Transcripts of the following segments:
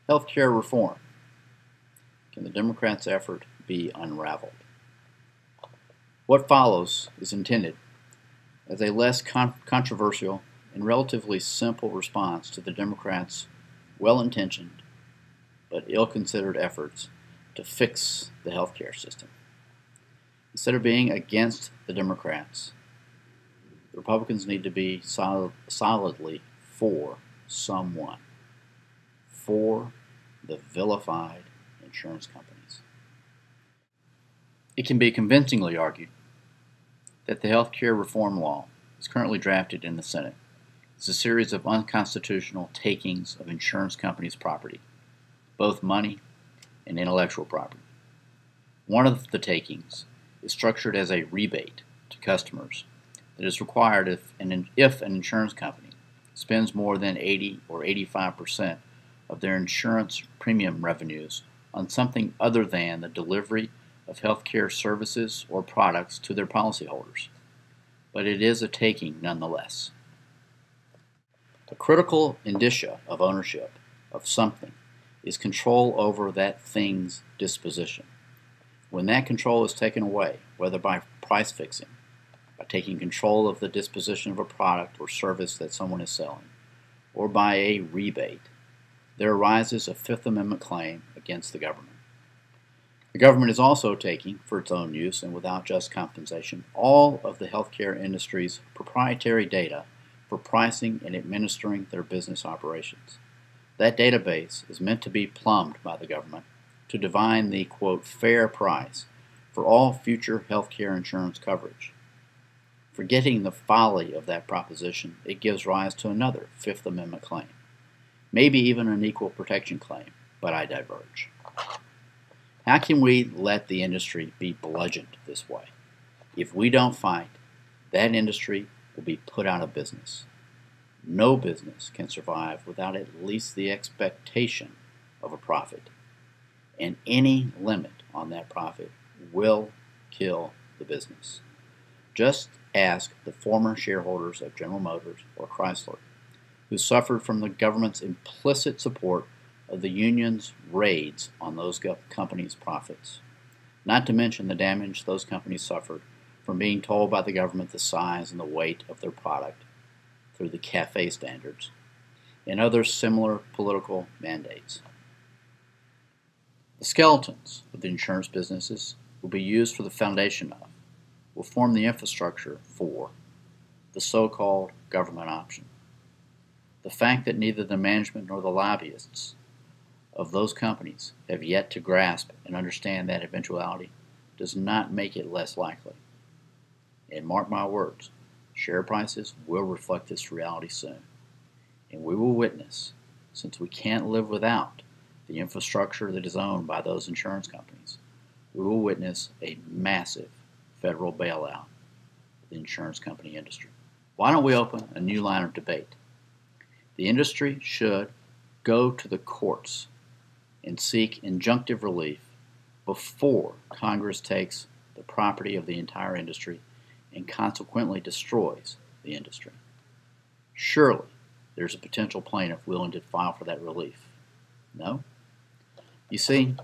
Healthcare reform. Can the Democrats' effort be unraveled? What follows is intended as a less controversial and relatively simple response to the Democrats' well-intentioned but ill-considered efforts to fix the healthcare system. Instead of being against the Democrats, the Republicans need to be solidly for someone, for the vilified insurance companies. It can be convincingly argued that the health care reform law is currently drafted in the Senate is a series of unconstitutional takings of insurance companies' property, both money and intellectual property. One of the takings is structured as a rebate to customers that is required if an insurance company spends more than 80 or 85% of their insurance premium revenues on something other than the delivery of healthcare services or products to their policyholders. But it is a taking nonetheless. A critical indicia of ownership of something is control over that thing's disposition. When that control is taken away, whether by price fixing, by taking control of the disposition of a product or service that someone is selling, or by a rebate, there arises a Fifth Amendment claim against the government. The government is also taking, for its own use and without just compensation, all of the healthcare industry's proprietary data for pricing and administering their business operations. That database is meant to be plumbed by the government to divine the, quote, fair price for all future healthcare insurance coverage. Forgetting the folly of that proposition, it gives rise to another Fifth Amendment claim, maybe even an equal protection claim, but I diverge. How can we let the industry be bludgeoned this way? If we don't fight, that industry will be put out of business. No business can survive without at least the expectation of a profit, and any limit on that profit will kill the business. Just ask the former shareholders of General Motors or Chrysler, who suffered from the government's implicit support of the union's raids on those companies' profits, not to mention the damage those companies suffered from being told by the government the size and the weight of their product through the CAFE standards and other similar political mandates. The skeletons of the insurance businesses will be used for the foundation of, will form the infrastructure for, the so-called government option. The fact that neither the management nor the lobbyists of those companies have yet to grasp and understand that eventuality does not make it less likely. And mark my words, share prices will reflect this reality soon. And we will witness, since we can't live without the infrastructure that is owned by those insurance companies, we will witness a massive federal bailout of the insurance company industry. Why don't we open a new line of debate? The industry should go to the courts and seek injunctive relief before Congress takes the property of the entire industry and consequently destroys the industry. Surely there's a potential plaintiff willing to file for that relief. No? You see,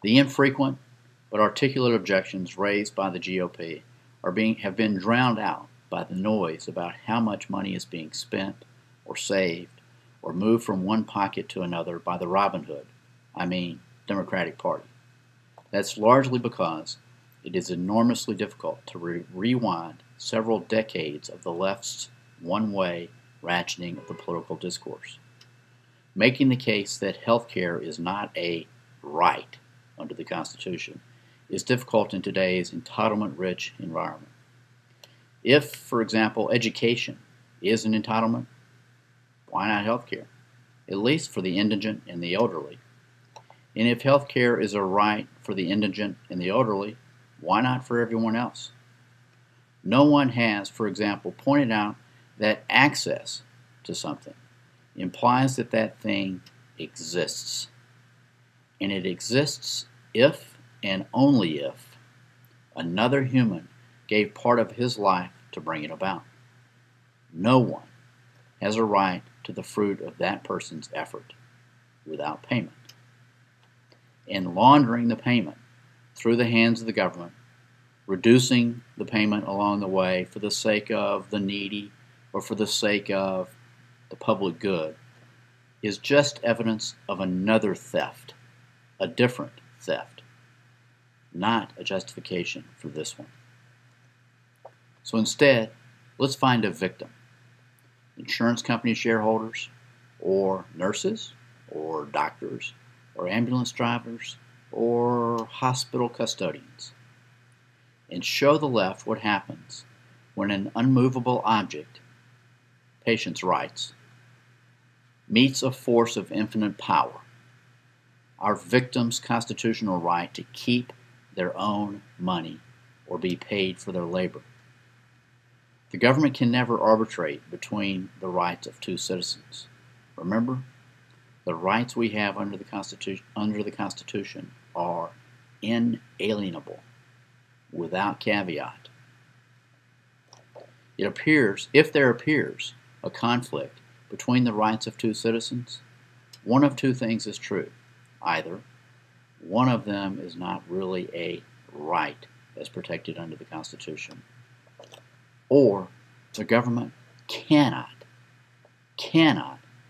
the infrequent but articulate objections raised by the GOP have been drowned out by the noise about how much money is being spent or saved or moved from one pocket to another by the Robin Hood, Democratic Party. That's largely because it is enormously difficult to rewind several decades of the left's one-way ratcheting of the political discourse. Making the case that health care is not a right under the Constitution is difficult in today's entitlement-rich environment. If, for example, education is an entitlement, why not health care? At least for the indigent and the elderly. And if health care is a right for the indigent and the elderly, why not for everyone else? No one has, for example, pointed out that access to something implies that that thing exists. And it exists if and only if another human gave part of his life to bring it about. No one has a right to the fruit of that person's effort. without payment, and laundering the payment through the hands of the government, reducing the payment along the way for the sake of the needy or for the sake of the public good, is just evidence of another theft, a different theft, not a justification for this one. So instead, let's find a victim. Insurance company shareholders, or nurses, or doctors, or ambulance drivers, or hospital custodians, and show the left what happens when an unmovable object, patients' rights, meets a force of infinite power, our victims' constitutional right to keep their own money or be paid for their labor. The government can never arbitrate between the rights of two citizens. Remember, the rights we have under the Constitution are inalienable, without caveat. If there appears a conflict between the rights of two citizens, one of two things is true. Either one of them is not really a right as protected under the Constitution, or the government cannot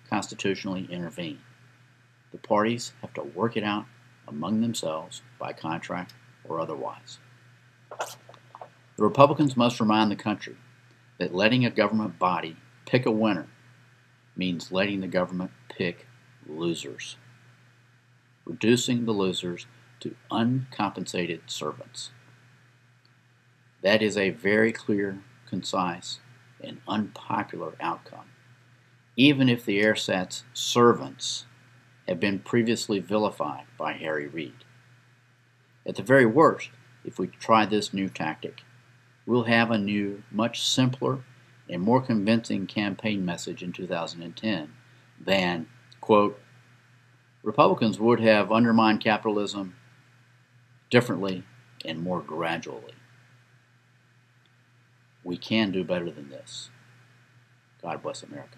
constitutionally intervene. The parties have to work it out among themselves by contract or otherwise. The Republicans must remind the country that letting a government body pick a winner means letting the government pick losers, reducing the losers to uncompensated servants. That is a very clear, concise, and unpopular outcome, even if the ersatz servants have been previously vilified by Harry Reid. At the very worst, if we try this new tactic, we'll have a new, much simpler, and more convincing campaign message in 2010 than, quote, Republicans would have undermined capitalism differently and more gradually. We can do better than this. God bless America.